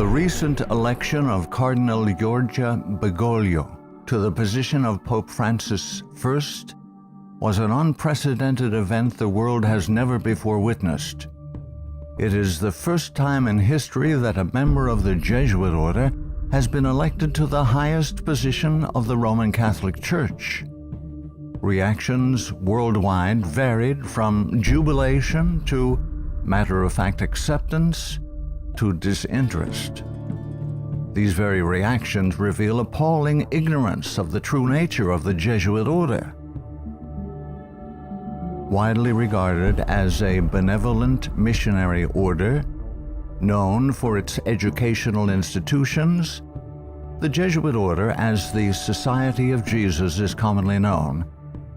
The recent election of Cardinal Giorgia Bergoglio to the position of Pope Francis I was an unprecedented event the world has never before witnessed. It is the first time in history that a member of the Jesuit order has been elected to the highest position of the Roman Catholic Church. Reactions worldwide varied from jubilation to matter-of-fact acceptance to disinterest. These very reactions reveal appalling ignorance of the true nature of the Jesuit order. Widely regarded as a benevolent missionary order, known for its educational institutions, the Jesuit order, as the Society of Jesus is commonly known,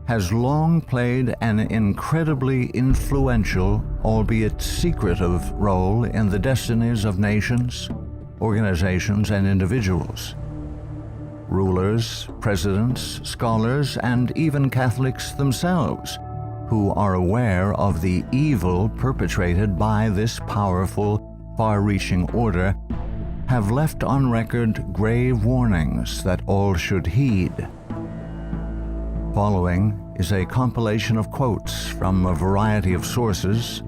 has long played an incredibly influential, albeit secretive, role in the destinies of nations, organizations, and individuals. Rulers, presidents, scholars, and even Catholics themselves, who are aware of the evil perpetrated by this powerful, far-reaching order, have left on record grave warnings that all should heed. Following is a compilation of quotes from a variety of sources.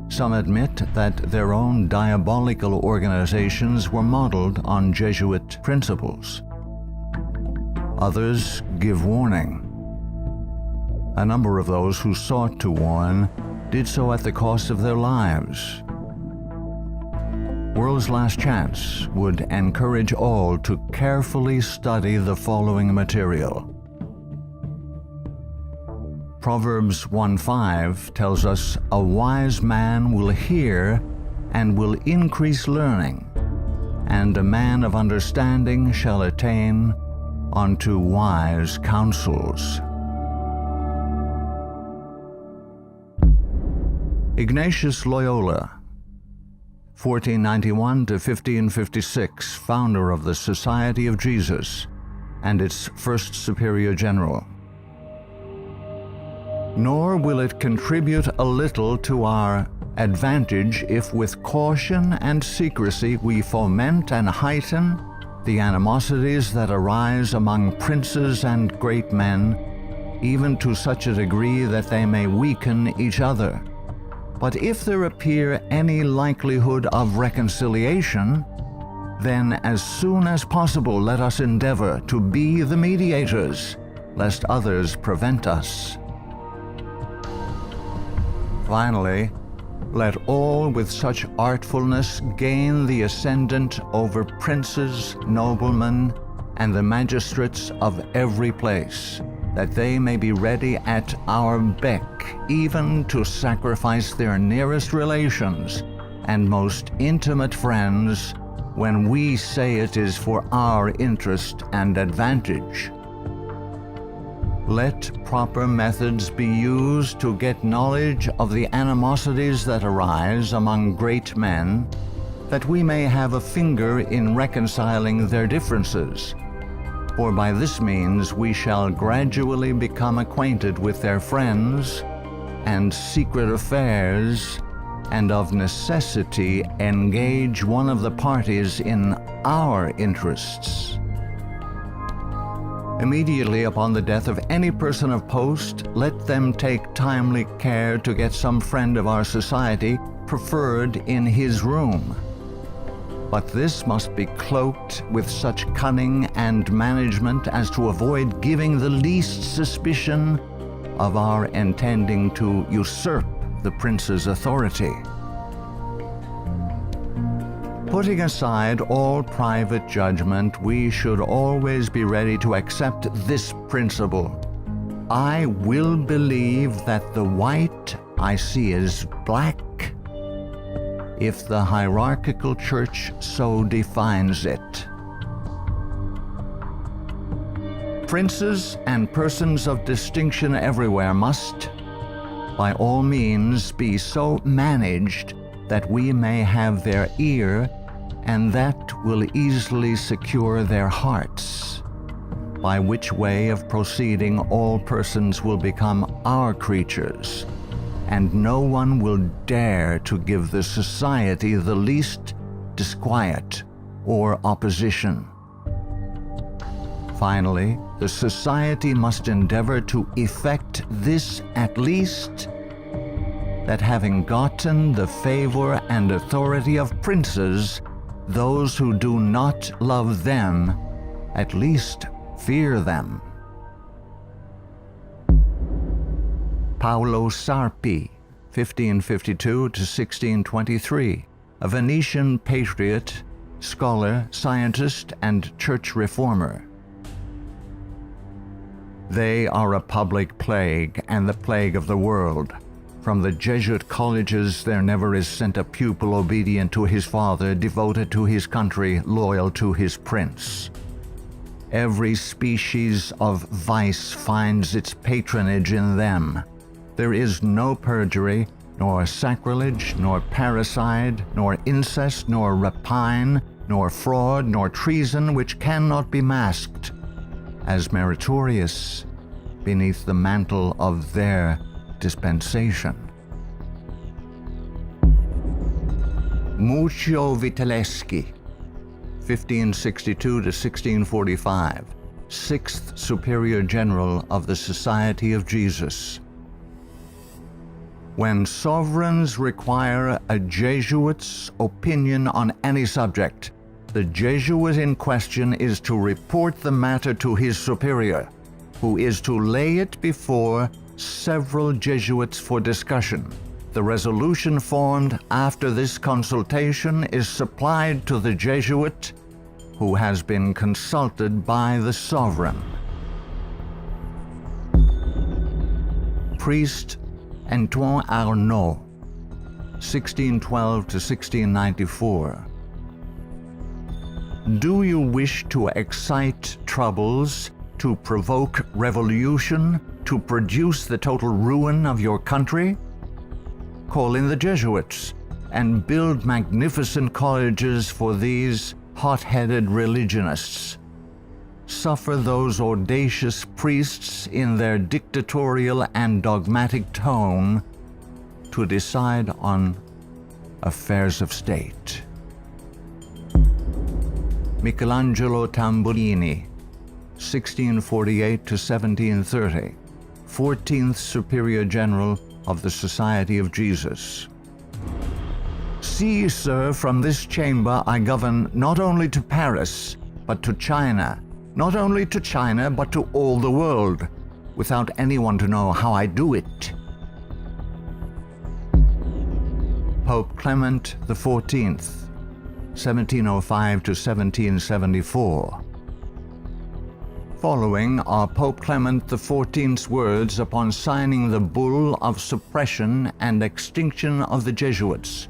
Some admit that their own diabolical organizations were modeled on Jesuit principles. Others give warning. A number of those who sought to warn did so at the cost of their lives. World's Last Chance would encourage all to carefully study the following material. Proverbs 1:5 tells us, "A wise man will hear and will increase learning, and a man of understanding shall attain unto wise counsels." Ignatius Loyola, 1491 to 1556, founder of the Society of Jesus and its first superior general. Nor will it contribute a little to our advantage if with caution and secrecy we foment and heighten the animosities that arise among princes and great men, even to such a degree that they may weaken each other. But if there appear any likelihood of reconciliation, then as soon as possible let us endeavor to be the mediators, lest others prevent us. Finally, let all with such artfulness gain the ascendant over princes, noblemen, and the magistrates of every place, that they may be ready at our beck even to sacrifice their nearest relations and most intimate friends when we say it is for our interest and advantage. Let proper methods be used to get knowledge of the animosities that arise among great men, that we may have a finger in reconciling their differences. For by this means we shall gradually become acquainted with their friends and secret affairs, and of necessity engage one of the parties in our interests. Immediately upon the death of any person of post, let them take timely care to get some friend of our society preferred in his room. But this must be cloaked with such cunning and management as to avoid giving the least suspicion of our intending to usurp the prince's authority. Putting aside all private judgment, we should always be ready to accept this principle. I will believe that the white I see is black, if the hierarchical church so defines it. Princes and persons of distinction everywhere must, by all means, be so managed that we may have their ear, and that will easily secure their hearts, by which way of proceeding all persons will become our creatures, and no one will dare to give the society the least disquiet or opposition. Finally, the society must endeavor to effect this at least, that having gotten the favor and authority of princes, those who do not love them at least fear them. Paolo Sarpi, 1552 to 1623, a Venetian patriot, scholar, scientist, and church reformer. They are a public plague and the plague of the world. From the Jesuit colleges there never is sent a pupil obedient to his father, devoted to his country, loyal to his prince. Every species of vice finds its patronage in them. There is no perjury, nor sacrilege, nor parricide, nor incest, nor rapine, nor fraud, nor treason which cannot be masked as meritorious beneath the mantle of their dispensation. Muccio Vitelleschi, 1562 to 1645, 6th Superior General of the Society of Jesus. When sovereigns require a Jesuit's opinion on any subject, the Jesuit in question is to report the matter to his superior, who is to lay it before several Jesuits for discussion. The resolution formed after this consultation is supplied to the Jesuit, who has been consulted by the sovereign. Priest Antoine Arnaud, 1612 to 1694. Do you wish to excite troubles, to provoke revolution, to produce the total ruin of your country? Call in the Jesuits and build magnificent colleges for these hot-headed religionists. Suffer those audacious priests in their dictatorial and dogmatic tone to decide on affairs of state. Michelangelo Tamburini, 1648 to 1730, 14th Superior General of the Society of Jesus. See, sir, from this chamber I govern not only to Paris, but to China, not only to China, but to all the world, without anyone to know how I do it. Pope Clement XIV, 1705 to 1774. Following are Pope Clement XIV's words upon signing the bull of suppression and extinction of the Jesuits.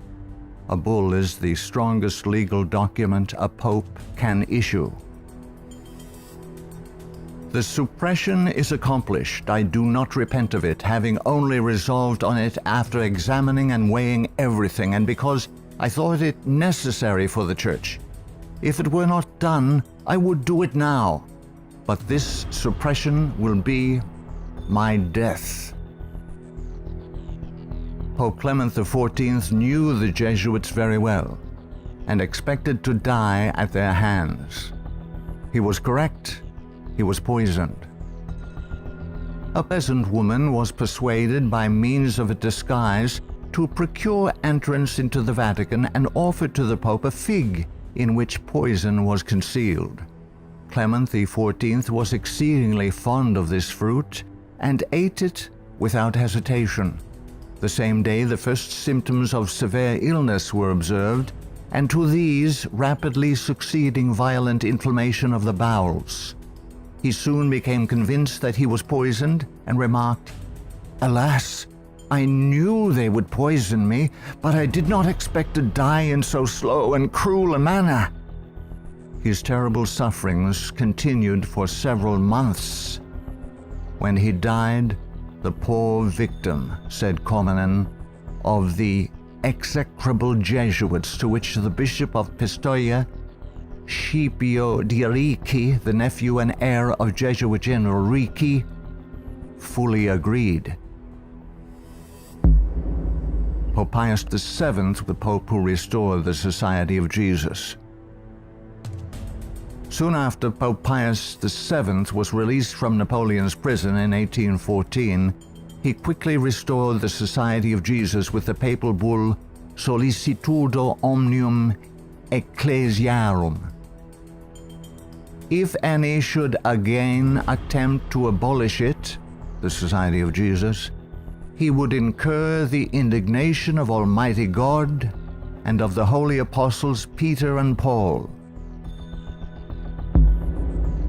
A bull is the strongest legal document a pope can issue. The suppression is accomplished. I do not repent of it, having only resolved on it after examining and weighing everything, and because I thought it necessary for the Church. If it were not done, I would do it now. But this suppression will be my death. Pope Clement XIV knew the Jesuits very well and expected to die at their hands. He was correct. He was poisoned. A peasant woman was persuaded by means of a disguise to procure entrance into the Vatican and offered to the Pope a fig in which poison was concealed. Clement XIV was exceedingly fond of this fruit and ate it without hesitation. The same day the first symptoms of severe illness were observed, and to these rapidly succeeding violent inflammation of the bowels. He soon became convinced that he was poisoned and remarked, "Alas, I knew they would poison me, but I did not expect to die in so slow and cruel a manner." His terrible sufferings continued for several months. When he died, the poor victim, said Comenon, of the execrable Jesuits to which the Bishop of Pistoia, Scipio di Ricci, the nephew and heir of Jesuit General Ricci, fully agreed. Pope Pius VII, the Pope who restored the Society of Jesus. Soon after Pope Pius VII was released from Napoleon's prison in 1814, he quickly restored the Society of Jesus with the papal bull Solicitudo Omnium Ecclesiarum. If any should again attempt to abolish it, the Society of Jesus, he would incur the indignation of Almighty God and of the holy apostles Peter and Paul.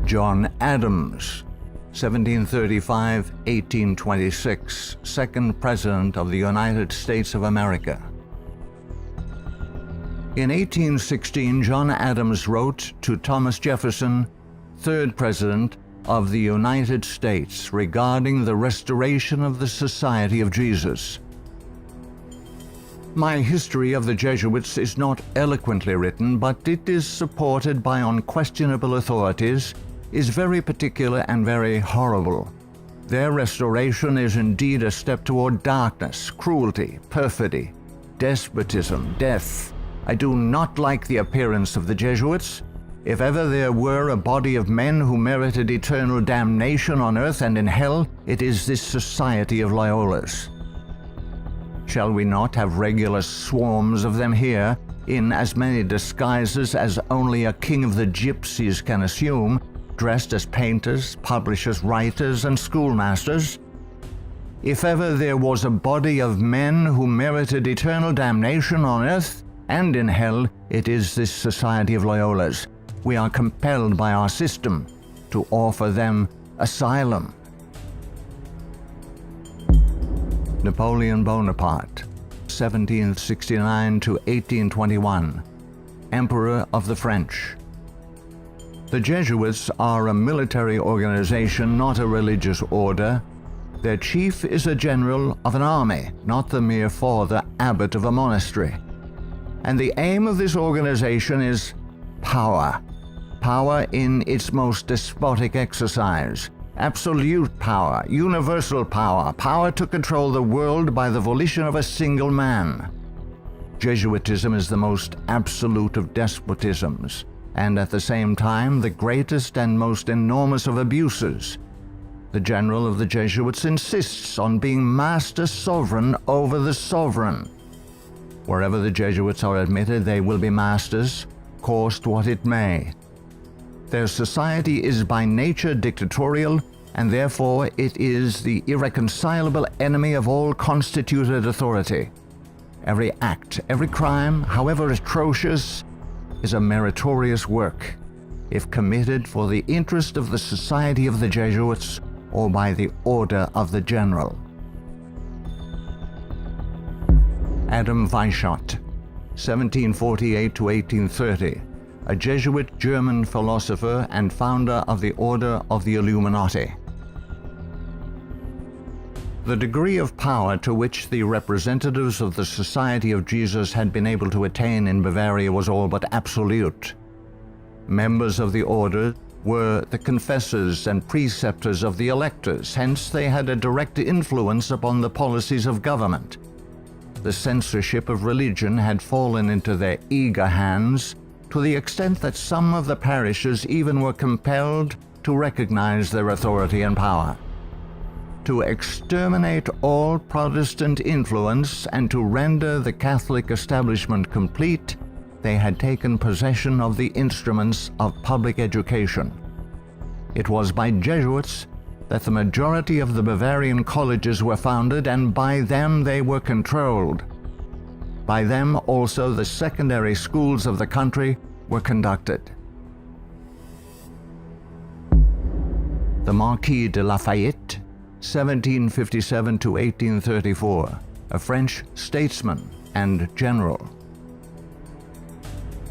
John Adams, 1735-1826, second President of the United States of America. In 1816, John Adams wrote to Thomas Jefferson, third President of the United States, regarding the restoration of the Society of Jesus. My history of the Jesuits is not eloquently written, but it is supported by unquestionable authorities, is very particular and very horrible. Their restoration is indeed a step toward darkness, cruelty, perfidy, despotism, death. I do not like the appearance of the Jesuits. If ever there were a body of men who merited eternal damnation on earth and in hell, it is this Society of Loyolas. Shall we not have regular swarms of them here, in as many disguises as only a king of the gypsies can assume, dressed as painters, publishers, writers, and schoolmasters? If ever there was a body of men who merited eternal damnation on earth and in hell, it is this Society of Loyolas. We are compelled by our system to offer them asylum. Napoleon Bonaparte, 1769 to 1821, Emperor of the French. The Jesuits are a military organization, not a religious order. Their chief is a general of an army, not the mere father abbot of a monastery. And the aim of this organization is power. Power in its most despotic exercise. Absolute power, universal power, power to control the world by the volition of a single man. Jesuitism is the most absolute of despotisms, and at the same time the greatest and most enormous of abuses. The general of the Jesuits insists on being master sovereign over the sovereign. Wherever the Jesuits are admitted, they will be masters, cost what it may. Their society is by nature dictatorial, and therefore it is the irreconcilable enemy of all constituted authority. Every act, every crime, however atrocious, is a meritorious work, if committed for the interest of the Society of the Jesuits or by the order of the general. Adam Weishaupt, 1748 to 1830, a Jesuit German philosopher and founder of the Order of the Illuminati. The degree of power to which the representatives of the Society of Jesus had been able to attain in Bavaria was all but absolute. Members of the order were the confessors and preceptors of the electors, hence they had a direct influence upon the policies of government. The censorship of religion had fallen into their eager hands, to the extent that some of the parishes even were compelled to recognize their authority and power. To exterminate all Protestant influence and to render the Catholic establishment complete, they had taken possession of the instruments of public education. It was by Jesuits that the majority of the Bavarian colleges were founded, and by them they were controlled. By them also the secondary schools of the country were conducted. The Marquis de Lafayette, 1757 to 1834, a French statesman and general.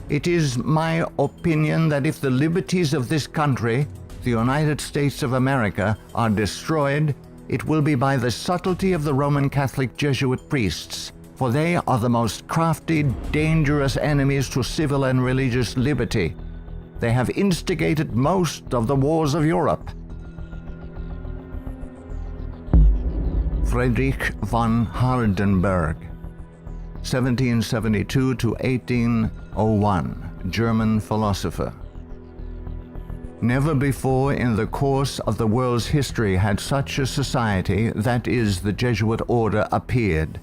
It is my opinion that if the liberties of this country, the United States of America, are destroyed, it will be by the subtlety of the Roman Catholic Jesuit priests, for they are the most crafty, dangerous enemies to civil and religious liberty. They have instigated most of the wars of Europe. Friedrich von Hardenberg, 1772 to 1801, German philosopher. Never before in the course of the world's history had such a society, that is, the Jesuit order, appeared.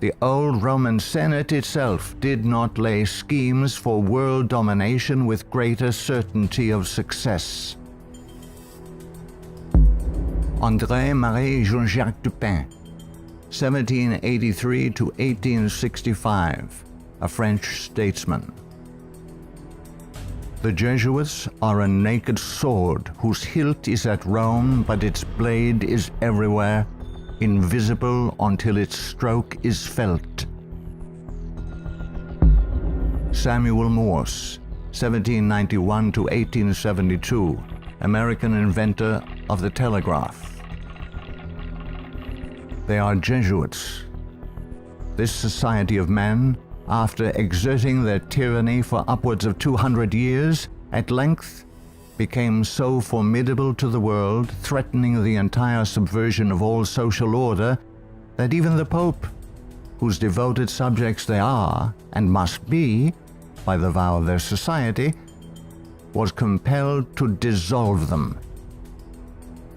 The old Roman Senate itself did not lay schemes for world domination with greater certainty of success. André-Marie Jean-Jacques Dupin, 1783 to 1865, a French statesman. The Jesuits are a naked sword whose hilt is at Rome, but its blade is everywhere, invisible until its stroke is felt. Samuel Morse, 1791 to 1872, American inventor of the telegraph. They are Jesuits. This society of men, after exerting their tyranny for upwards of 200 years, at length became so formidable to the world, threatening the entire subversion of all social order, that even the Pope, whose devoted subjects they are, and must be, by the vow of their society, was compelled to dissolve them.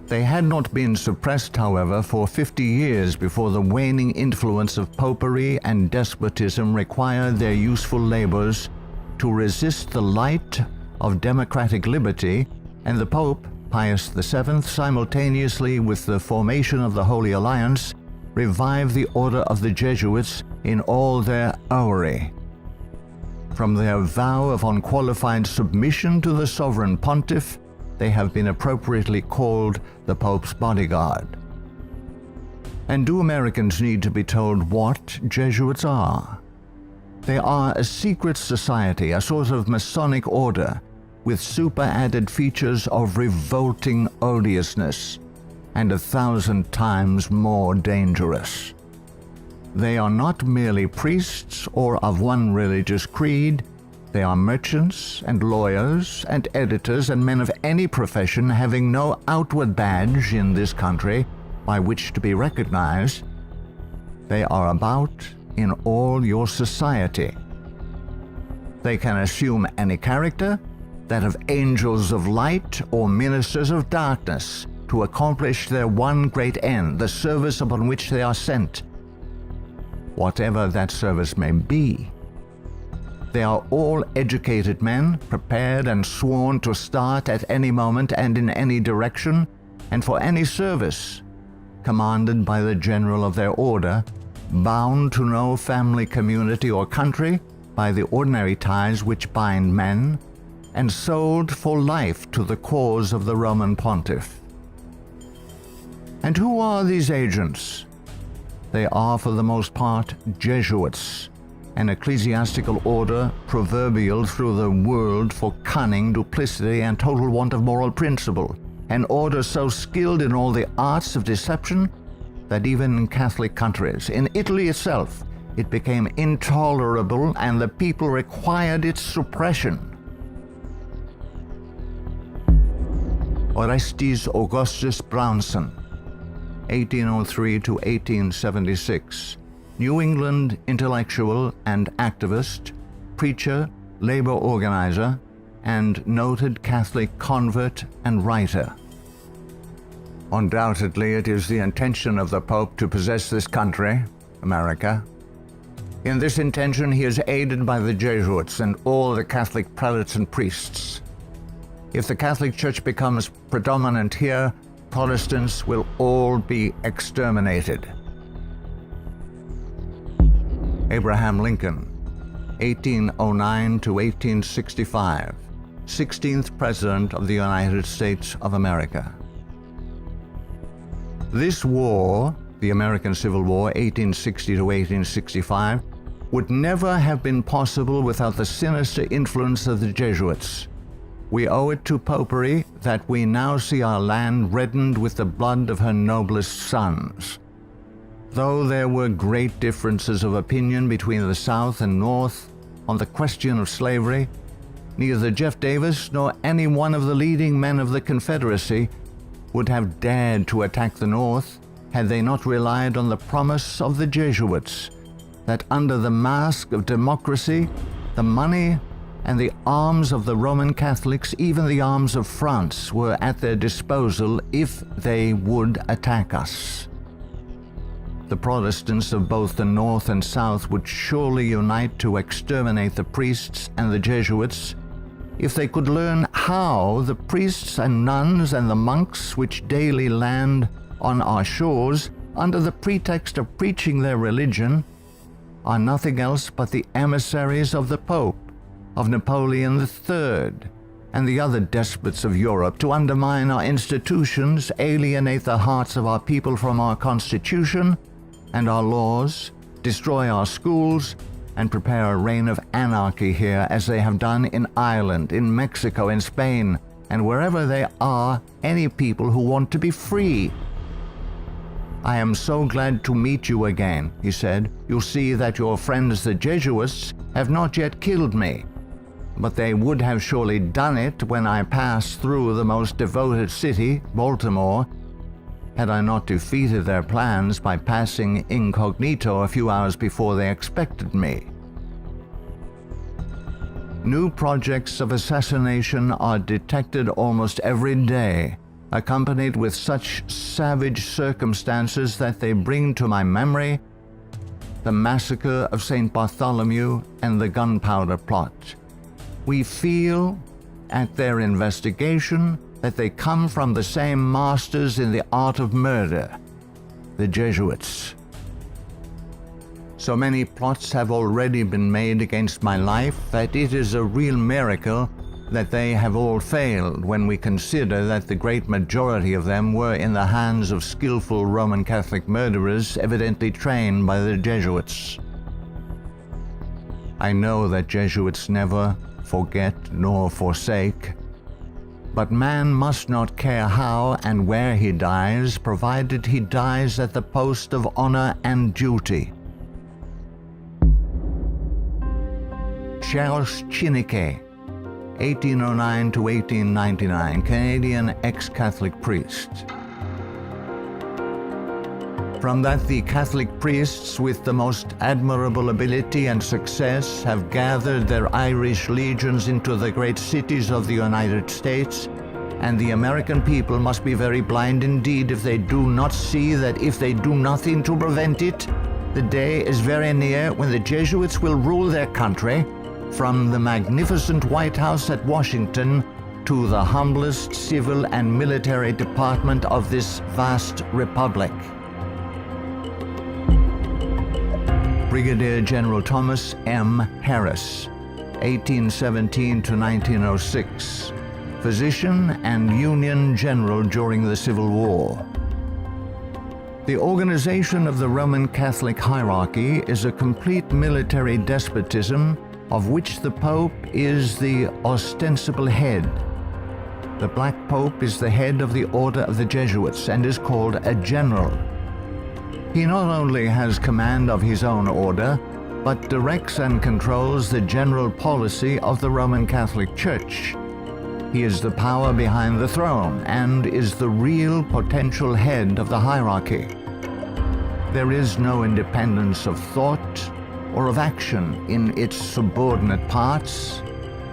They had not been suppressed, however, for 50 years before the waning influence of popery and despotism required their useful labors to resist the light of democratic liberty, and the Pope, Pius VII, simultaneously with the formation of the Holy Alliance, revived the order of the Jesuits in all their aureory. From their vow of unqualified submission to the sovereign pontiff, they have been appropriately called the Pope's bodyguard. And do Americans need to be told what Jesuits are? They are a secret society, a sort of Masonic order, with super-added features of revolting odiousness, and 1,000 times more dangerous. They are not merely priests or of one religious creed. They are merchants and lawyers and editors and men of any profession having no outward badge in this country by which to be recognized. They are about in all your society. They can assume any character, that of angels of light or ministers of darkness, to accomplish their one great end, the service upon which they are sent, whatever that service may be. They are all educated men, prepared and sworn to start at any moment and in any direction, and for any service, commanded by the general of their order, bound to no family, community, or country by the ordinary ties which bind men, and sold for life to the cause of the Roman pontiff. And who are these agents? They are for the most part Jesuits, an ecclesiastical order proverbial through the world for cunning, duplicity, and total want of moral principle, an order so skilled in all the arts of deception that even in Catholic countries, in Italy itself, it became intolerable and the people required its suppression. Orestes Augustus Brownson, 1803 to 1876, New England intellectual and activist, preacher, labor organizer, and noted Catholic convert and writer. Undoubtedly, it is the intention of the Pope to possess this country, America. In this intention, he is aided by the Jesuits and all the Catholic prelates and priests. If the Catholic Church becomes predominant here, Protestants will all be exterminated. Abraham Lincoln, 1809 to 1865, 16th President of the United States of America. This war, the American Civil War, 1860 to 1865, would never have been possible without the sinister influence of the Jesuits. We owe it to popery that we now see our land reddened with the blood of her noblest sons. Though there were great differences of opinion between the South and North on the question of slavery, neither Jeff Davis nor any one of the leading men of the Confederacy would have dared to attack the North had they not relied on the promise of the Jesuits that under the mask of democracy, the money and the arms of the Roman Catholics, even the arms of France, were at their disposal if they would attack us. The Protestants of both the North and South would surely unite to exterminate the priests and the Jesuits if they could learn how the priests and nuns and the monks which daily land on our shores under the pretext of preaching their religion are nothing else but the emissaries of the Pope, of Napoleon III, and the other despots of Europe to undermine our institutions, alienate the hearts of our people from our Constitution and our laws, destroy our schools, and prepare a reign of anarchy here as they have done in Ireland, in Mexico, in Spain, and wherever there are any people who want to be free. I am so glad to meet you again, he said. You see that your friends the Jesuits have not yet killed me, but they would have surely done it when I passed through the most devoted city, Baltimore, had I not defeated their plans by passing incognito a few hours before they expected me. New projects of assassination are detected almost every day, accompanied with such savage circumstances that they bring to my memory the massacre of St. Bartholomew and the gunpowder plot. We feel, at their investigation, that they come from the same masters in the art of murder, the Jesuits. So many plots have already been made against my life that it is a real miracle that they have all failed when we consider that the great majority of them were in the hands of skillful Roman Catholic murderers evidently trained by the Jesuits. I know that Jesuits never forget nor forsake, but man must not care how and where he dies, provided he dies at the post of honor and duty. Charles Chineke, 1809 to 1899, Canadian ex-Catholic priest. From that the Catholic priests with the most admirable ability and success have gathered their Irish legions into the great cities of the United States, and the American people must be very blind indeed if they do not see that if they do nothing to prevent it, the day is very near when the Jesuits will rule their country, from the magnificent White House at Washington to the humblest civil and military department of this vast republic. Brigadier General Thomas M. Harris, 1817 to 1906, physician and Union General during the Civil War. The organization of the Roman Catholic hierarchy is a complete military despotism of which the Pope is the ostensible head. The Black Pope is the head of the Order of the Jesuits and is called a general. He not only has command of his own order, but directs and controls the general policy of the Roman Catholic Church. He is the power behind the throne and is the real potential head of the hierarchy. There is no independence of thought or of action in its subordinate parts,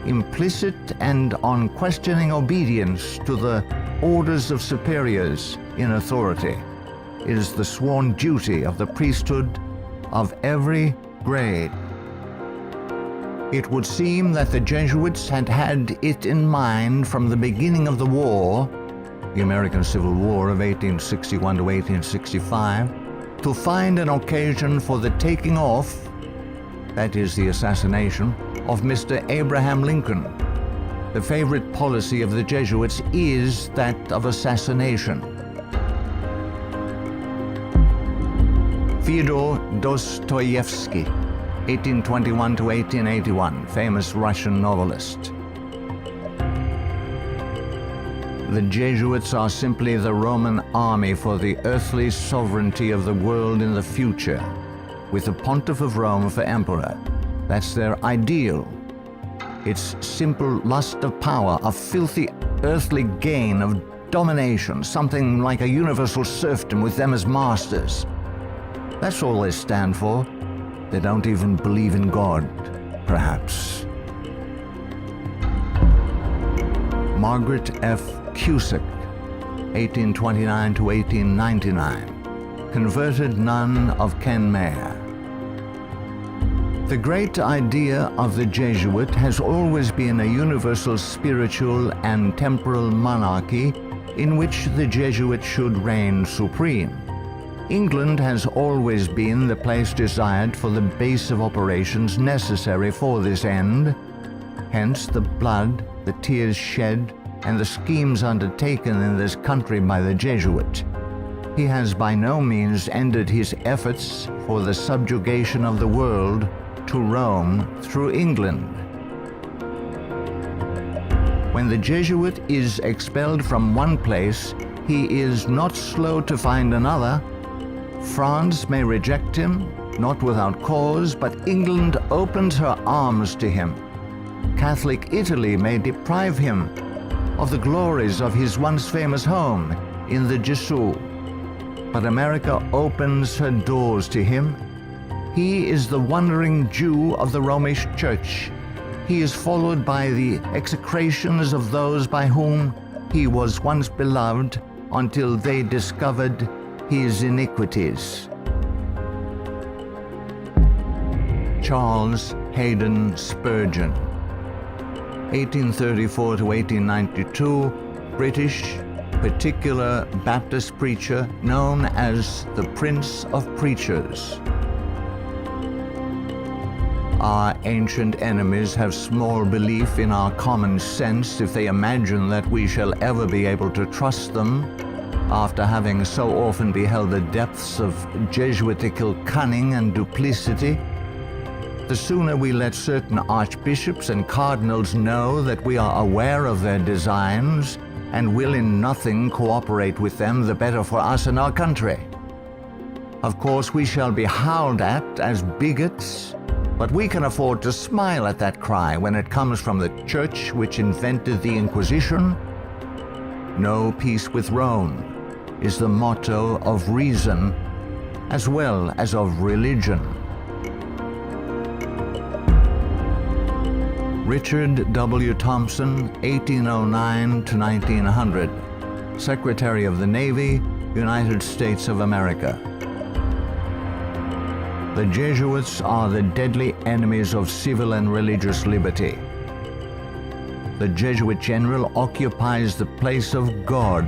implicit and unquestioning obedience to the orders of superiors in authority is the sworn duty of the priesthood of every grade. It would seem that the Jesuits had had it in mind from the beginning of the war, the American Civil War of 1861 to 1865, to find an occasion for the taking off, that is the assassination, of Mr. Abraham Lincoln. The favorite policy of the Jesuits is that of assassination. Fyodor Dostoevsky, 1821 to 1881, famous Russian novelist. The Jesuits are simply the Roman army for the earthly sovereignty of the world in the future, with the Pontiff of Rome for emperor. That's their ideal. It's simple lust of power, of filthy earthly gain, of domination, something like a universal serfdom with them as masters. That's all they stand for. They don't even believe in God, perhaps. Margaret F. Cusick, 1829 to 1899, converted nun of Kenmare. The great idea of the Jesuit has always been a universal spiritual and temporal monarchy in which the Jesuit should reign supreme. England has always been the place desired for the base of operations necessary for this end. Hence the blood, the tears shed, and the schemes undertaken in this country by the Jesuit. He has by no means ended his efforts for the subjugation of the world to Rome through England. When the Jesuit is expelled from one place, he is not slow to find another. France may reject him, not without cause, but England opens her arms to him. Catholic Italy may deprive him of the glories of his once famous home in the Gesù, but America opens her doors to him. He is the wandering Jew of the Romish Church. He is followed by the execrations of those by whom he was once beloved until they discovered his iniquities. Charles Haydn Spurgeon, 1834 to 1892, British, particular Baptist preacher known as the Prince of Preachers. Our ancient enemies have small belief in our common sense if they imagine that we shall ever be able to trust them, after having so often beheld the depths of Jesuitical cunning and duplicity. The sooner we let certain archbishops and cardinals know that we are aware of their designs and will in nothing cooperate with them, the better for us and our country. Of course, we shall be howled at as bigots, but we can afford to smile at that cry when it comes from the church which invented the Inquisition. No peace with Rome is the motto of reason as well as of religion. Richard W. Thompson, 1809 to 1900, Secretary of the Navy, United States of America. The Jesuits are the deadly enemies of civil and religious liberty. The Jesuit general occupies the place of God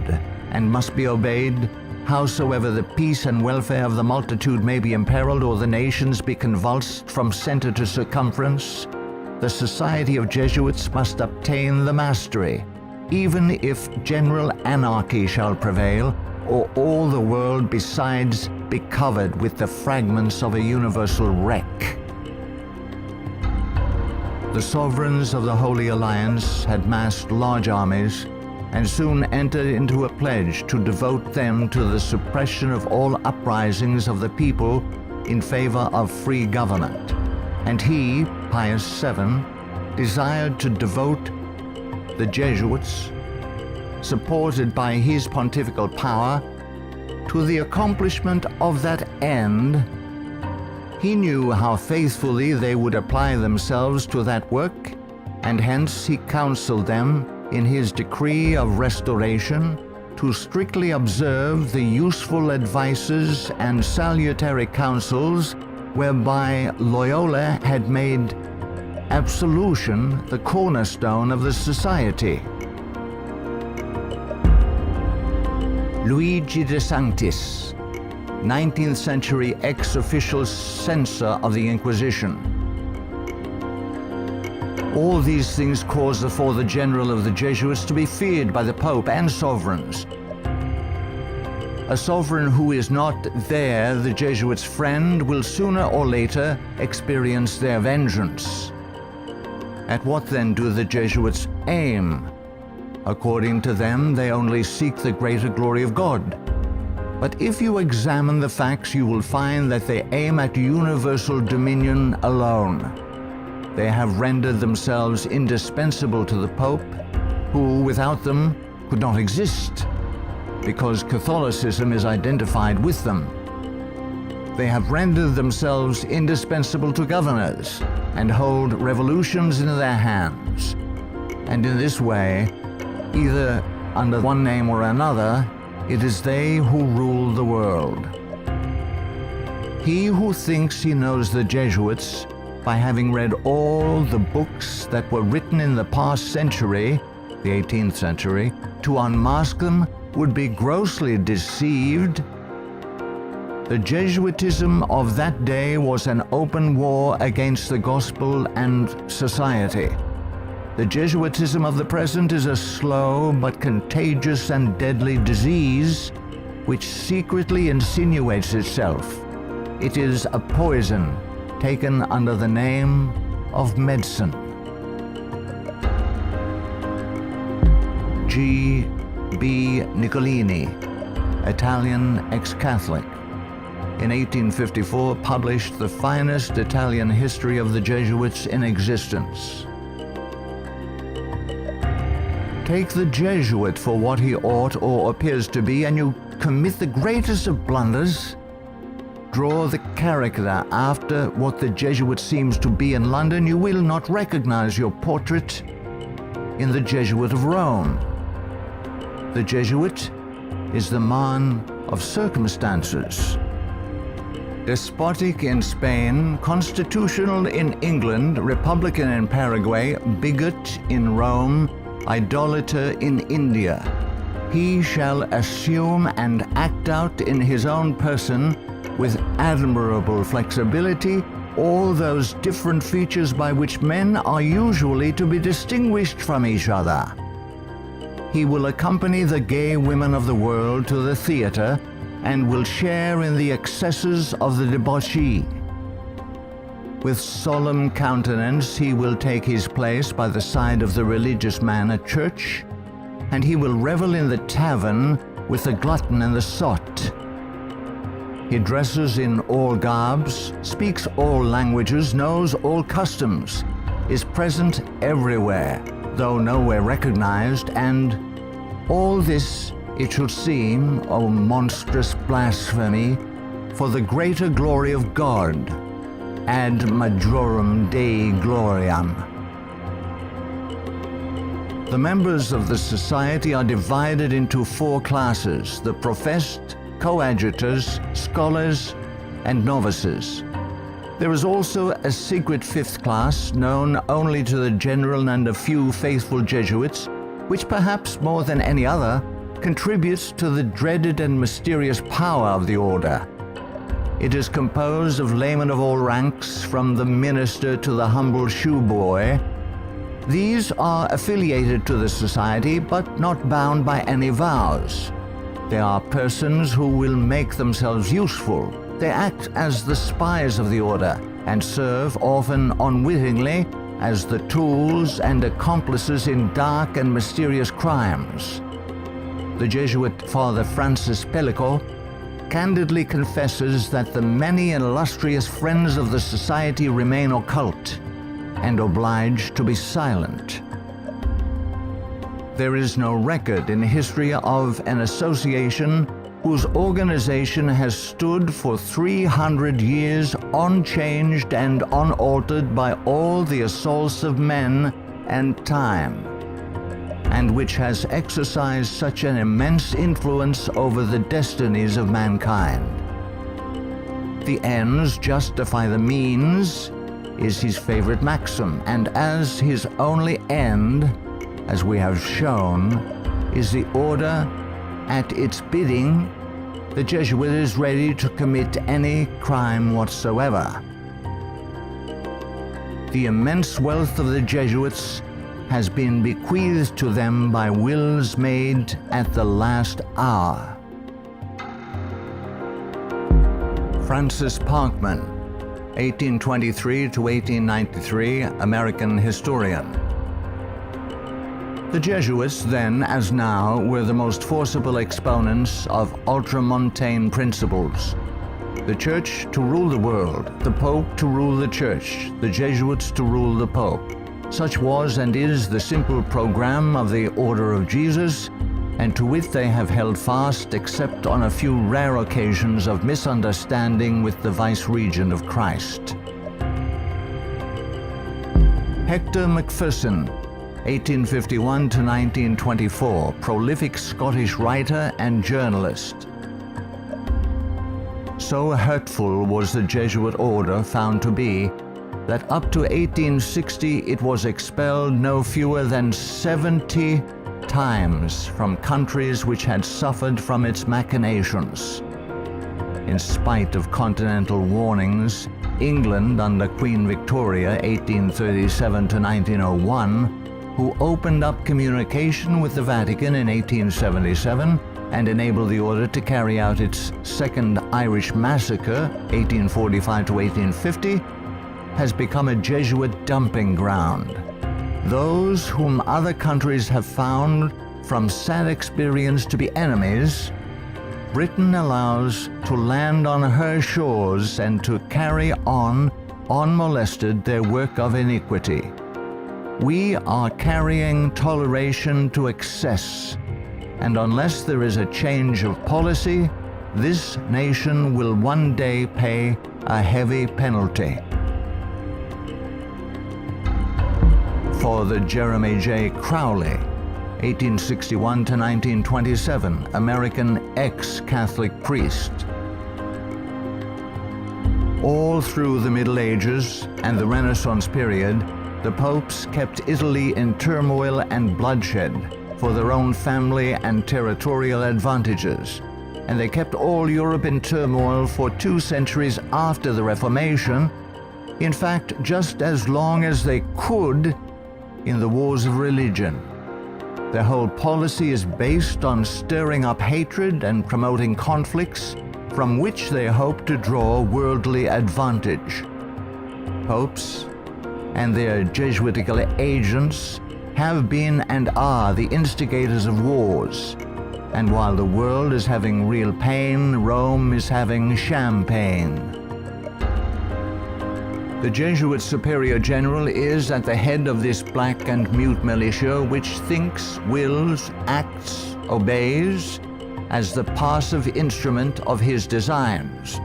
and must be obeyed, howsoever the peace and welfare of the multitude may be imperiled or the nations be convulsed from center to circumference. The society of Jesuits must obtain the mastery, even if general anarchy shall prevail, or all the world besides be covered with the fragments of a universal wreck. The sovereigns of the Holy Alliance had massed large armies and soon entered into a pledge to devote them to the suppression of all uprisings of the people in favor of free government. And he, Pius VII, desired to devote the Jesuits, supported by his pontifical power, to the accomplishment of that end. He knew how faithfully they would apply themselves to that work, and hence he counseled them in his decree of restoration to strictly observe the useful advices and salutary counsels whereby Loyola had made absolution the cornerstone of the society. Luigi de Sanctis, 19th century ex-official censor of the Inquisition. All these things caused the Father General of the Jesuits to be feared by the Pope and sovereigns. A sovereign who is not there, the Jesuits' friend, will sooner or later experience their vengeance. At what then do the Jesuits aim? According to them, they only seek the greater glory of God. But if you examine the facts, you will find that they aim at universal dominion alone. They have rendered themselves indispensable to the Pope, who without them could not exist, because Catholicism is identified with them. They have rendered themselves indispensable to governors and hold revolutions in their hands. And in this way, either under one name or another, it is they who rule the world. He who thinks he knows the Jesuits by having read all the books that were written in the past century, the 18th century, to unmask them would be grossly deceived. The Jesuitism of that day was an open war against the gospel and society. The Jesuitism of the present is a slow but contagious and deadly disease which secretly insinuates itself. It is a poison taken under the name of medicine. G. B. Nicolini, Italian ex-Catholic, in 1854 published the finest Italian history of the Jesuits in existence. Take the Jesuit for what he ought or appears to be, and you commit the greatest of blunders. Draw the character after what the Jesuit seems to be in London, you will not recognize your portrait in the Jesuit of Rome. The Jesuit is the man of circumstances. Despotic in Spain, constitutional in England, republican in Paraguay, bigot in Rome, idolater in India. He shall assume and act out in his own person, with admirable flexibility, all those different features by which men are usually to be distinguished from each other. He will accompany the gay women of the world to the theater and will share in the excesses of the debauchee. With solemn countenance he will take his place by the side of the religious man at church, and he will revel in the tavern with the glutton and the sot. He dresses in all garbs, speaks all languages, knows all customs, is present everywhere, though nowhere recognized, and all this, it should seem, O monstrous blasphemy, for the greater glory of God, ad majorum Dei gloriam. The members of the society are divided into 4 classes: the professed, coadjutors, scholars, and novices. There is also a secret 5th class, known only to the general and a few faithful Jesuits, which perhaps more than any other contributes to the dreaded and mysterious power of the order. It is composed of laymen of all ranks, from the minister to the humble shoeboy. These are affiliated to the society, but not bound by any vows. They are persons who will make themselves useful. They act as the spies of the order and serve, often unwittingly, as the tools and accomplices in dark and mysterious crimes. The Jesuit Father Francis Pellico candidly confesses that the many illustrious friends of the society remain occult and obliged to be silent. There is no record in history of an association whose organization has stood for 300 years unchanged and unaltered by all the assaults of men and time, and which has exercised such an immense influence over the destinies of mankind. The ends justify the means is his favorite maxim, and as his only end, as we have shown, is the order, at its bidding, the Jesuit is ready to commit any crime whatsoever. The immense wealth of the Jesuits has been bequeathed to them by wills made at the last hour. Francis Parkman, 1823 to 1893, American historian. The Jesuits, then as now, were the most forcible exponents of ultramontane principles. The Church to rule the world, the Pope to rule the Church, the Jesuits to rule the Pope. Such was and is the simple program of the Order of Jesus, and to it they have held fast, except on a few rare occasions of misunderstanding with the vice-regent of Christ. Hector Macpherson, 1851 to 1924, prolific Scottish writer and journalist. So hurtful was the Jesuit order found to be that up to 1860 it was expelled no fewer than 70 times from countries which had suffered from its machinations. In spite of continental warnings, England under Queen Victoria 1837 to 1901, who opened up communication with the Vatican in 1877 and enabled the order to carry out its Second Irish Massacre 1845 to 1850, has become a Jesuit dumping ground. Those whom other countries have found from sad experience to be enemies, Britain allows to land on her shores and to carry on, unmolested, their work of iniquity. We are carrying toleration to excess, and unless there is a change of policy, this nation will one day pay a heavy penalty. For the Jeremy J. Crowley, 1861 to 1927, American ex-Catholic priest. All through the Middle Ages and the Renaissance period, the popes kept Italy in turmoil and bloodshed for their own family and territorial advantages, and they kept all Europe in turmoil for 2 centuries after the Reformation, in fact, just as long as they could in the wars of religion. Their whole policy is based on stirring up hatred and promoting conflicts from which they hope to draw worldly advantage. Popes and their Jesuitical agents have been and are the instigators of wars, and while the world is having real pain, Rome is having champagne. The Jesuit Superior General is at the head of this black and mute militia which thinks, wills, acts, obeys as the passive instrument of his designs.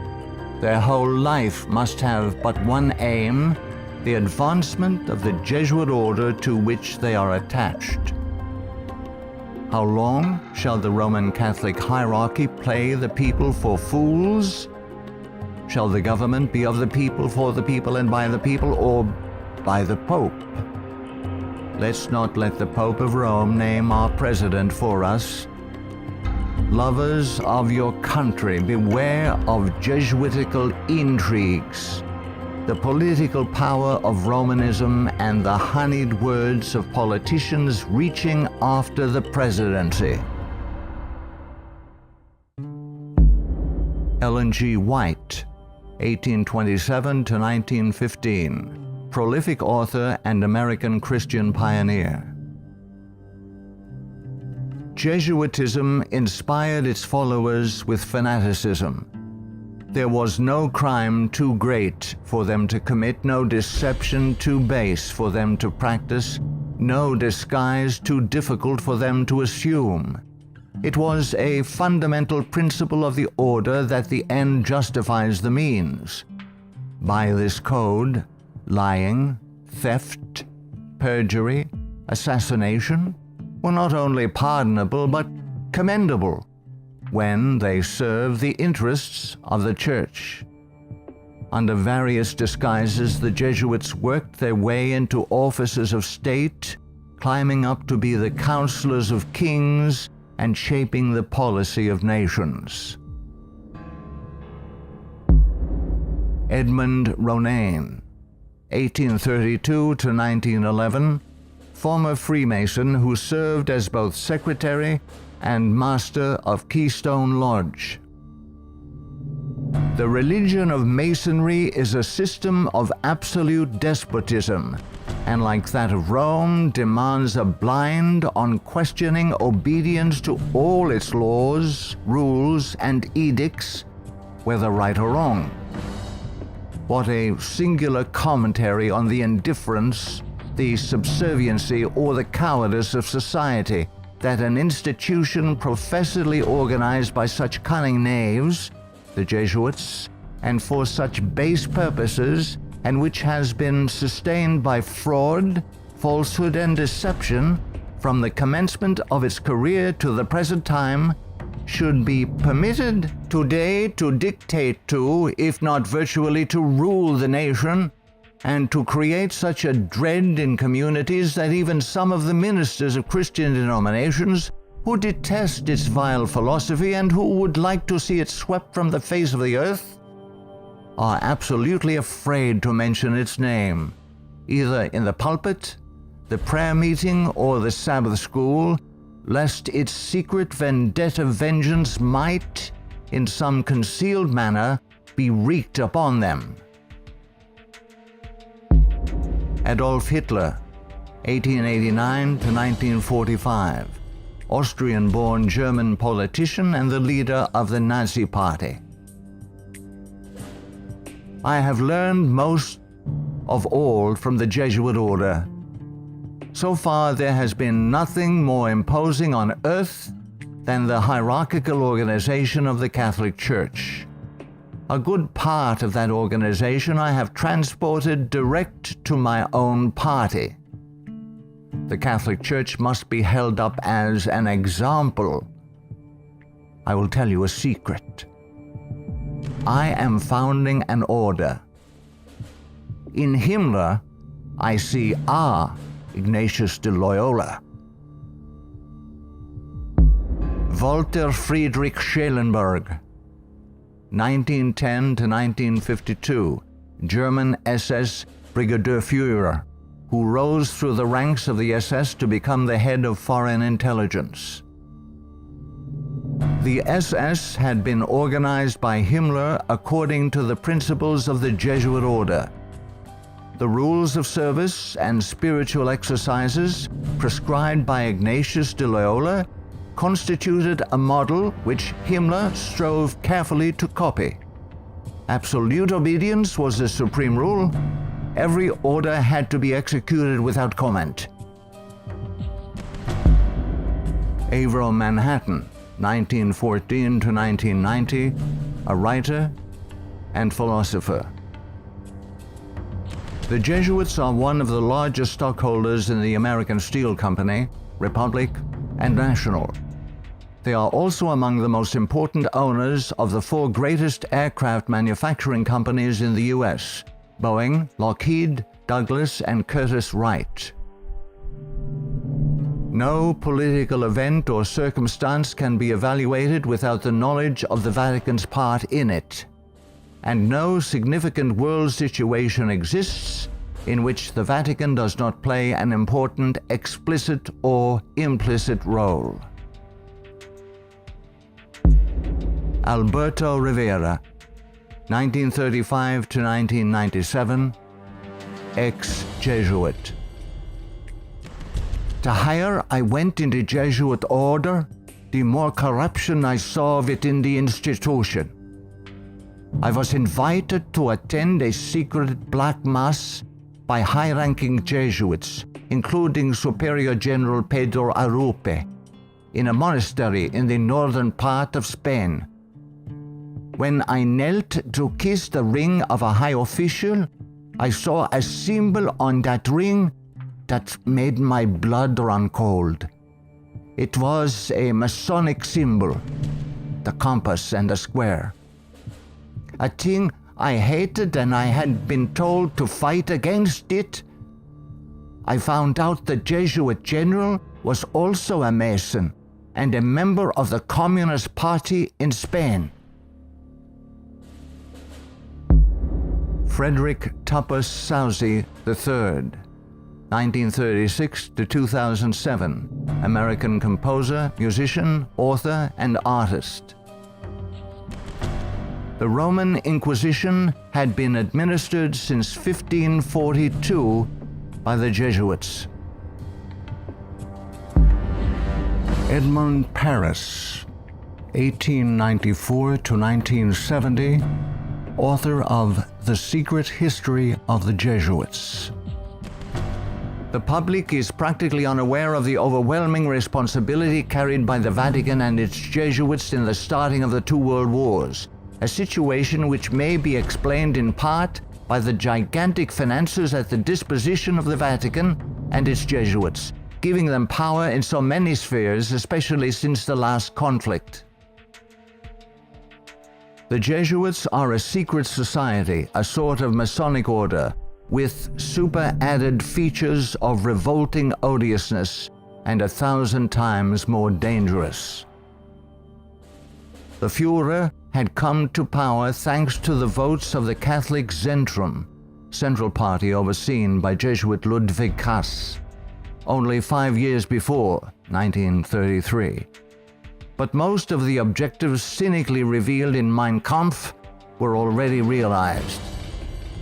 Their whole life must have but one aim, the advancement of the Jesuit order to which they are attached. How long shall the Roman Catholic hierarchy play the people for fools? Shall the government be of the people, for the people, and by the people, or by the Pope? Let's not let the Pope of Rome name our president for us. Lovers of your country, beware of Jesuitical intrigues, the political power of Romanism, and the honeyed words of politicians reaching after the presidency. Ellen G. White, 1827 to 1915, prolific author and American Christian pioneer. Jesuitism inspired its followers with fanaticism. There was no crime too great for them to commit, no deception too base for them to practice, no disguise too difficult for them to assume. It was a fundamental principle of the order that the end justifies the means. By this code, lying, theft, perjury, assassination were not only pardonable but commendable when they serve the interests of the Church. Under various disguises, the Jesuits worked their way into offices of state, climbing up to be the counselors of kings and shaping the policy of nations. Edmund Ronan, 1832 to 1911, former Freemason who served as both secretary and master of Keystone Lodge. The religion of Masonry is a system of absolute despotism, and like that of Rome, demands a blind, unquestioning obedience to all its laws, rules, and edicts, whether right or wrong. What a singular commentary on the indifference, the subserviency, or the cowardice of society, that an institution professedly organized by such cunning knaves, the Jesuits, and for such base purposes, and which has been sustained by fraud, falsehood and deception from the commencement of its career to the present time should be permitted today to dictate to, if not virtually to rule the nation, and to create such a dread in communities that even some of the ministers of Christian denominations who detest its vile philosophy and who would like to see it swept from the face of the earth are absolutely afraid to mention its name, either in the pulpit, the prayer meeting, or the Sabbath school, lest its secret vendetta vengeance might, in some concealed manner, be wreaked upon them. Adolf Hitler, 1889 to 1945, Austrian-born German politician and the leader of the Nazi Party. I have learned most of all from the Jesuit order. So far, there has been nothing more imposing on earth than the hierarchical organization of the Catholic Church. A good part of that organization I have transported direct to my own party. The Catholic Church must be held up as an example. I will tell you a secret. I am founding an order. In Himmler, I see our Ignatius de Loyola. Walter Friedrich Schellenberg, 1910 to 1952, German SS Brigadier Führer, who rose through the ranks of the SS to become the head of foreign intelligence. The SS had been organized by Himmler according to the principles of the Jesuit order. The rules of service and spiritual exercises prescribed by Ignatius de Loyola constituted a model which Himmler strove carefully to copy. Absolute obedience was the supreme rule. Every order had to be executed without comment. Avro Manhattan, 1914 to 1990, a writer and philosopher. The Jesuits are one of the largest stockholders in the American Steel Company, Republic, and National. They are also among the most important owners of the four greatest aircraft manufacturing companies in the U.S., Boeing, Lockheed, Douglas, and Curtiss-Wright. No political event or circumstance can be evaluated without the knowledge of the Vatican's part in it, and no significant world situation exists in which the Vatican does not play an important explicit or implicit role. Alberto Rivera, 1935 to 1997, ex-Jesuit. The higher I went in the Jesuit order, the more corruption I saw within the institution. I was invited to attend a secret black mass by high-ranking Jesuits, including Superior General Pedro Arrupe, in a monastery in the northern part of Spain. When I knelt to kiss the ring of a high official, I saw a symbol on that ring that made my blood run cold. It was a Masonic symbol, the compass and the square. A thing I hated, and I had been told to fight against it. I found out the Jesuit general was also a Mason and a member of the Communist Party in Spain. Frederick Tupper Southey III, 1936 to 2007, American composer, musician, author, and artist. The Roman Inquisition had been administered since 1542 by the Jesuits. Edmund Paris, 1894 to 1970, author of The Secret History of the Jesuits. The public is practically unaware of the overwhelming responsibility carried by the Vatican and its Jesuits in the starting of the two world wars, a situation which may be explained in part by the gigantic finances at the disposition of the Vatican and its Jesuits, giving them power in so many spheres, especially since the last conflict. The Jesuits are a secret society, a sort of Masonic order, with super-added features of revolting odiousness and 1,000 times more dangerous. The Führer had come to power thanks to the votes of the Catholic Zentrum, Central Party overseen by Jesuit Ludwig Kass, only 5 years before, 1933. But most of the objectives cynically revealed in Mein Kampf were already realized.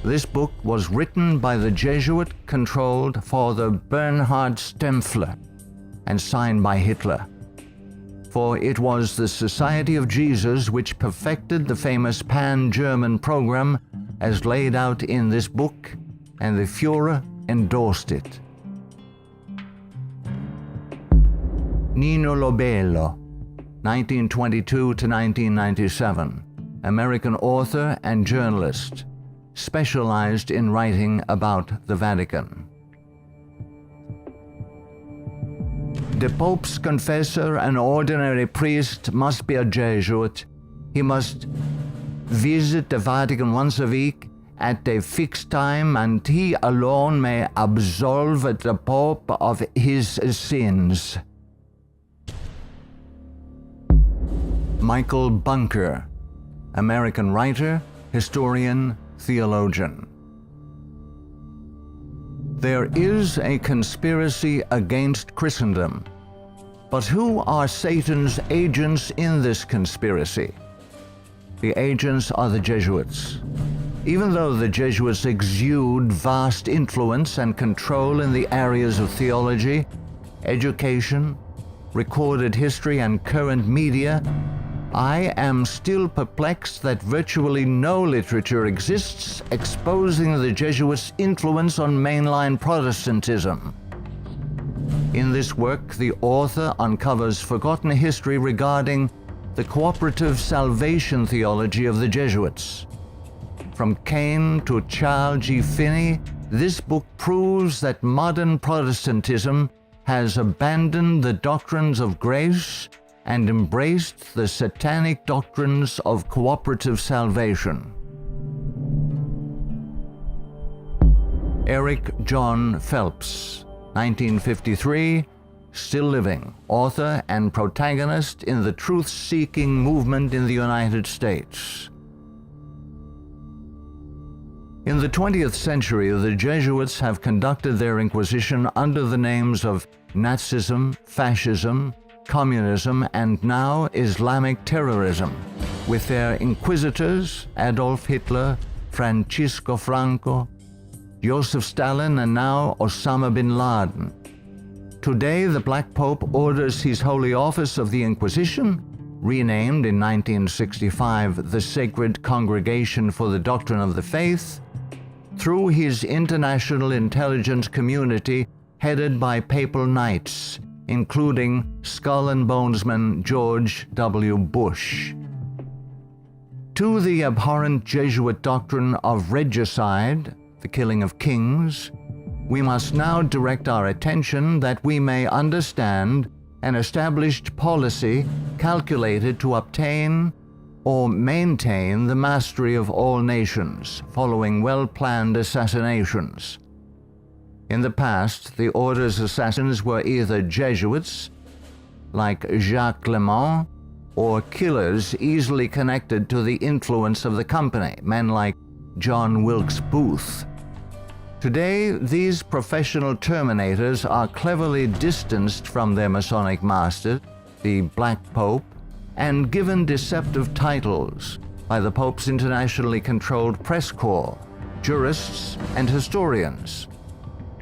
This book was written by the Jesuit-controlled Father Bernhard Stempfler and signed by Hitler. For it was the Society of Jesus which perfected the famous Pan-German program as laid out in this book, and the Führer endorsed it. Nino Lobello, 1922 to 1997, American author and journalist, specialized in writing about the Vatican. The Pope's confessor, an ordinary priest, must be a Jesuit. He must visit the Vatican once a week at a fixed time, and he alone may absolve the Pope of his sins. Michael Bunker, American writer, historian, theologian. There is a conspiracy against Christendom, but who are Satan's agents in this conspiracy? The agents are the Jesuits. Even though the Jesuits exude vast influence and control in the areas of theology, education, recorded history, and current media, I am still perplexed that virtually no literature exists exposing the Jesuits' influence on mainline Protestantism. In this work, the author uncovers forgotten history regarding the cooperative salvation theology of the Jesuits. From Cain to Charles G. Finney, this book proves that modern Protestantism has abandoned the doctrines of grace and embraced the satanic doctrines of cooperative salvation. Eric John Phelps, 1953, still living, author and protagonist in the truth-seeking movement in the United States. In the 20th century, the Jesuits have conducted their inquisition under the names of Nazism, fascism, communism, and now Islamic terrorism, with their inquisitors Adolf Hitler, Francisco Franco, Joseph Stalin, and now Osama bin Laden. Today, the Black Pope orders his Holy Office of the Inquisition, renamed in 1965 the Sacred Congregation for the Doctrine of the Faith, through his international intelligence community headed by papal knights, including Skull and Bonesman George W. Bush. To the abhorrent Jesuit doctrine of regicide, the killing of kings, we must now direct our attention that we may understand an established policy calculated to obtain or maintain the mastery of all nations following well-planned assassinations. In the past, the order's assassins were either Jesuits, like Jacques Clement, or killers easily connected to the influence of the company, men like John Wilkes Booth. Today, these professional terminators are cleverly distanced from their Masonic master, the Black Pope, and given deceptive titles by the Pope's internationally controlled press corps, jurists, and historians.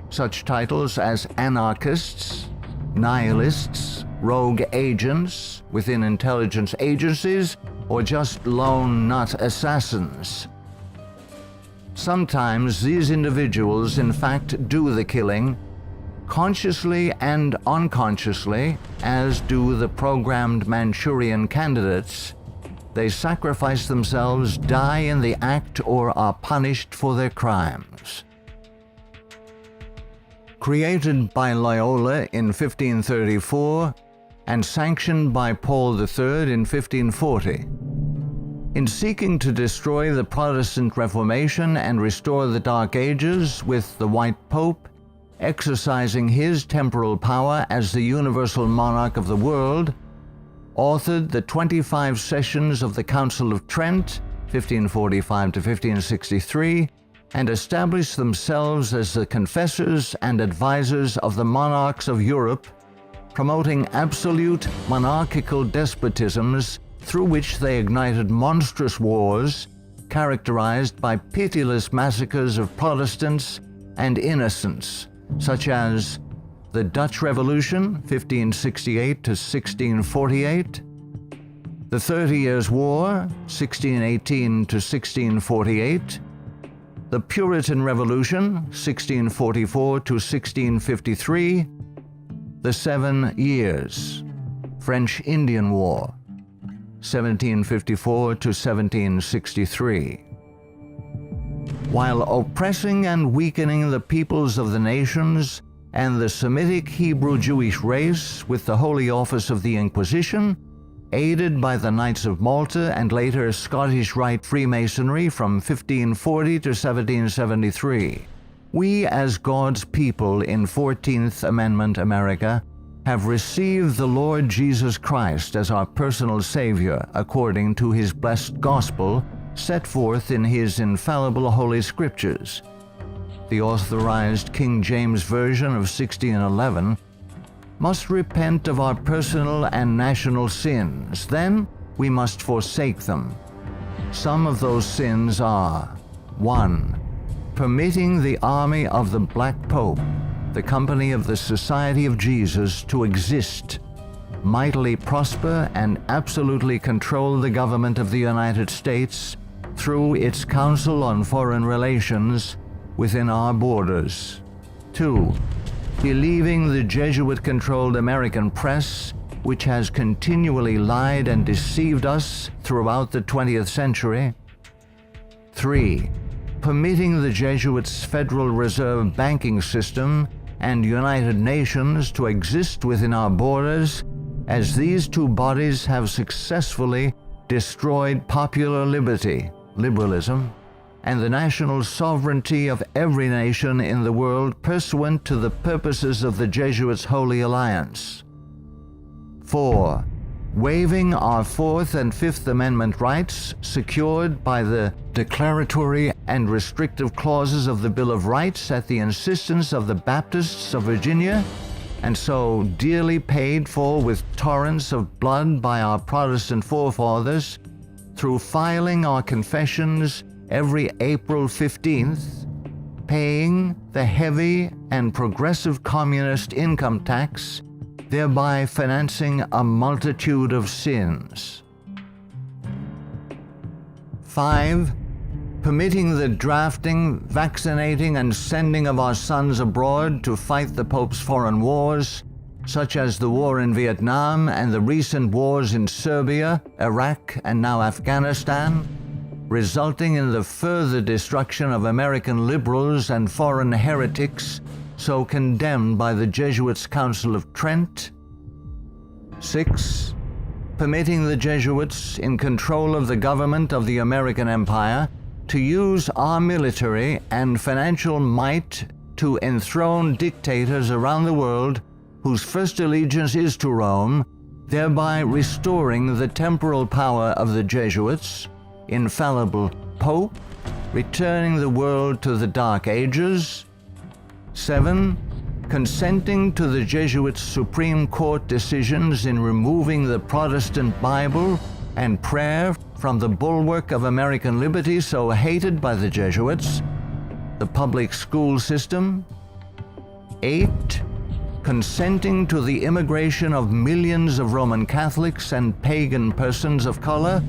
Such titles as anarchists, nihilists, rogue agents within intelligence agencies, or just lone nut assassins. Sometimes these individuals in fact do the killing, consciously and unconsciously, as do the programmed Manchurian candidates. They sacrifice themselves, die in the act, or are punished for their crimes. created by Loyola in 1534 and sanctioned by Paul III in 1540. In seeking to destroy the Protestant Reformation and restore the Dark Ages with the White Pope, exercising his temporal power as the universal monarch of the world, authored the 25 sessions of the Council of Trent, 1545 to 1563, and established themselves as the confessors and advisors of the monarchs of Europe, promoting absolute monarchical despotisms through which they ignited monstrous wars characterized by pitiless massacres of Protestants and innocents, such as the Dutch Revolution, 1568 to 1648, the 30 Years' War, 1618 to 1648, the Puritan Revolution, 1644 to 1653, the 7 Years, French Indian War, 1754 to 1763. While oppressing and weakening the peoples of the nations and the Semitic Hebrew Jewish race with the Holy Office of the Inquisition, aided by the Knights of Malta and later Scottish Rite Freemasonry from 1540 to 1773, we as God's people in 14th Amendment America have received the Lord Jesus Christ as our personal Savior according to His blessed gospel set forth in His infallible Holy Scriptures. The authorized King James Version of 1611 must repent of our personal and national sins. Then we must forsake them. Some of those sins are: 1. Permitting the army of the Black Pope, the company of the Society of Jesus, to exist, mightily prosper, and absolutely control the government of the United States through its Council on Foreign Relations within our borders. 2. Believing the Jesuit-controlled American press, which has continually lied and deceived us throughout the 20th century. 3. Permitting the Jesuits' Federal Reserve banking system and United Nations to exist within our borders, as these two bodies have successfully destroyed popular liberty, liberalism, and the national sovereignty of every nation in the world pursuant to the purposes of the Jesuits' Holy Alliance. 4. Waiving our Fourth and Fifth Amendment rights secured by the declaratory and restrictive clauses of the Bill of Rights at the insistence of the Baptists of Virginia, and so dearly paid for with torrents of blood by our Protestant forefathers, through filing our confessions every April 15th, paying the heavy and progressive communist income tax, thereby financing a multitude of sins. 5. Permitting the drafting, vaccinating, and sending of our sons abroad to fight the Pope's foreign wars, such as the war in Vietnam and the recent wars in Serbia, Iraq, and now Afghanistan, resulting in the further destruction of American liberals and foreign heretics so condemned by the Jesuits' Council of Trent. 6. Permitting the Jesuits in control of the government of the American Empire to use our military and financial might to enthrone dictators around the world whose first allegiance is to Rome, thereby restoring the temporal power of the Jesuits, infallible Pope, returning the world to the Dark Ages. 7. Consenting to the Jesuits' Supreme Court decisions in removing the Protestant Bible and prayer from the bulwark of American liberty so hated by the Jesuits, the public school system. 8. Consenting to the immigration of millions of Roman Catholics and pagan persons of color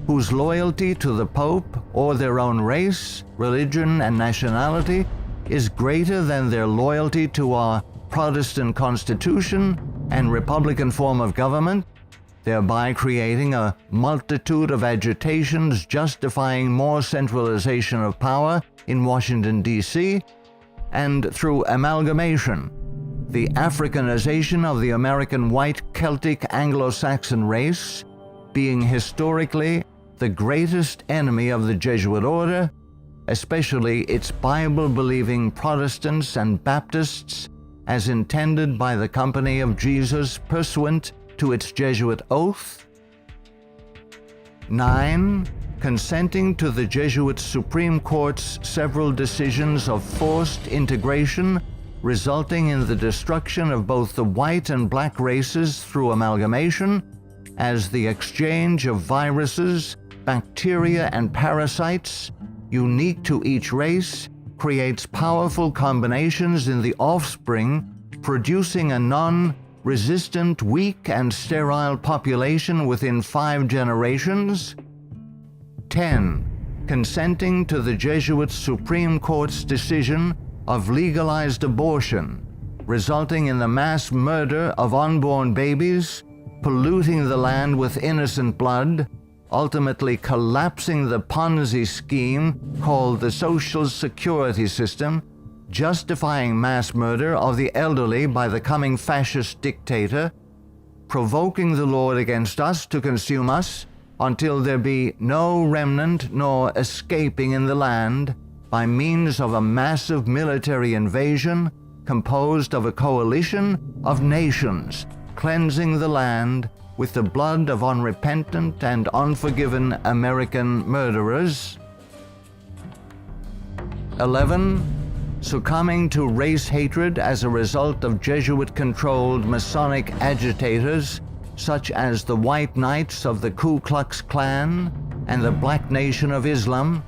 whose loyalty to the Pope or their own race, religion, and nationality is greater than their loyalty to our Protestant Constitution and Republican form of government, thereby creating a multitude of agitations justifying more centralization of power in Washington, D.C., and through amalgamation, the Africanization of the American white Celtic Anglo-Saxon race being historically the greatest enemy of the Jesuit order, especially its Bible-believing Protestants and Baptists, as intended by the Company of Jesus pursuant to its Jesuit oath. 9. Consenting to the Jesuit Supreme Court's several decisions of forced integration resulting in the destruction of both the white and black races through amalgamation, as the exchange of viruses, bacteria, and parasites unique to each race creates powerful combinations in the offspring, producing a non-resistant, weak, and sterile population within 5 generations. 10. Consenting to the Jesuit Supreme Court's decision of legalized abortion, resulting in the mass murder of unborn babies, polluting the land with innocent blood, ultimately collapsing the Ponzi scheme called the Social Security system, justifying mass murder of the elderly by the coming fascist dictator, provoking the Lord against us to consume us until there be no remnant nor escaping in the land by means of a massive military invasion composed of a coalition of nations, cleansing the land with the blood of unrepentant and unforgiven American murderers. 11. Succumbing to race hatred as a result of Jesuit-controlled Masonic agitators such as the White Knights of the Ku Klux Klan and the Black Nation of Islam,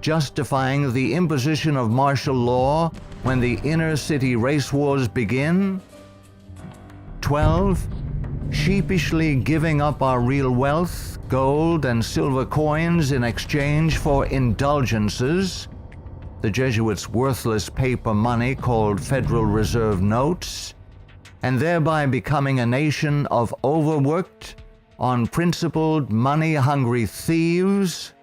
justifying the imposition of martial law when the inner-city race wars begin. 12. Sheepishly giving up our real wealth, gold and silver coins in exchange for indulgences, the Jesuits' worthless paper money called Federal Reserve notes, and thereby becoming a nation of overworked, unprincipled, money-hungry thieves.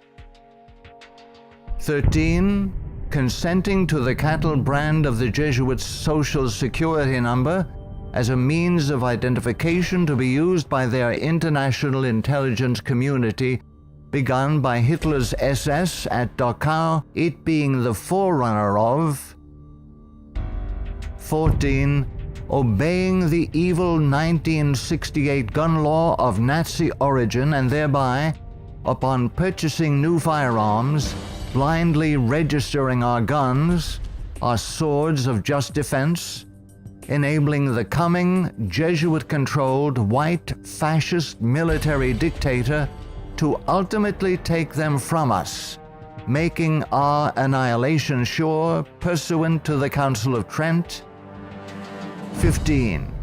13. Consenting to the cattle brand of the Jesuits' Social Security number as a means of identification to be used by their international intelligence community, begun by Hitler's SS at Dachau, it being the forerunner of. 14. Obeying the evil 1968 gun law of Nazi origin and thereby, upon purchasing new firearms, blindly registering our guns, our swords of just defense, enabling the coming Jesuit-controlled white fascist military dictator to ultimately take them from us, making our annihilation sure pursuant to the Council of Trent. 15.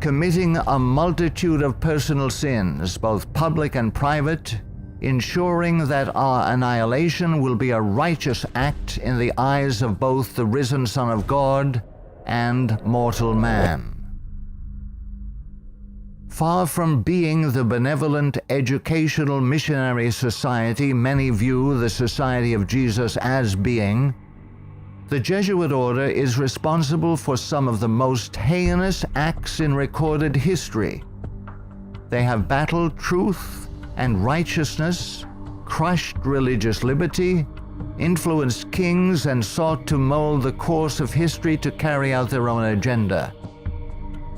Committing a multitude of personal sins, both public and private, ensuring that our annihilation will be a righteous act in the eyes of both the risen Son of God and mortal man. Far from being the benevolent educational missionary society many view the Society of Jesus as being, the Jesuit order is responsible for some of the most heinous acts in recorded history. They have battled truth and righteousness, crushed religious liberty, influenced kings, and sought to mold the course of history to carry out their own agenda.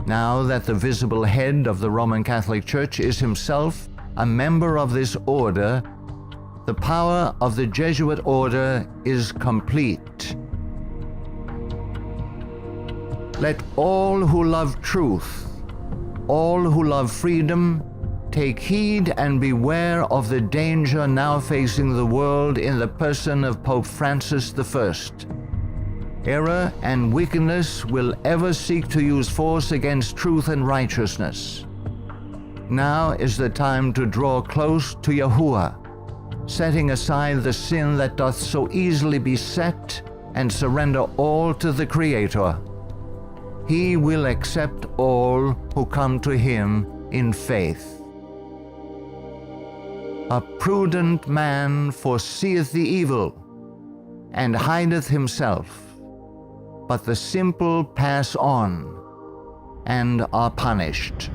Now that the visible head of the Roman Catholic Church is himself a member of this order, the power of the Jesuit order is complete. Let all who love truth, all who love freedom, take heed and beware of the danger now facing the world in the person of Pope Francis I. Error and wickedness will ever seek to use force against truth and righteousness. Now is the time to draw close to Yahuwah, setting aside the sin that doth so easily beset, and surrender all to the Creator. He will accept all who come to him in faith. A prudent man foreseeth the evil, and hideth himself, but the simple pass on and are punished.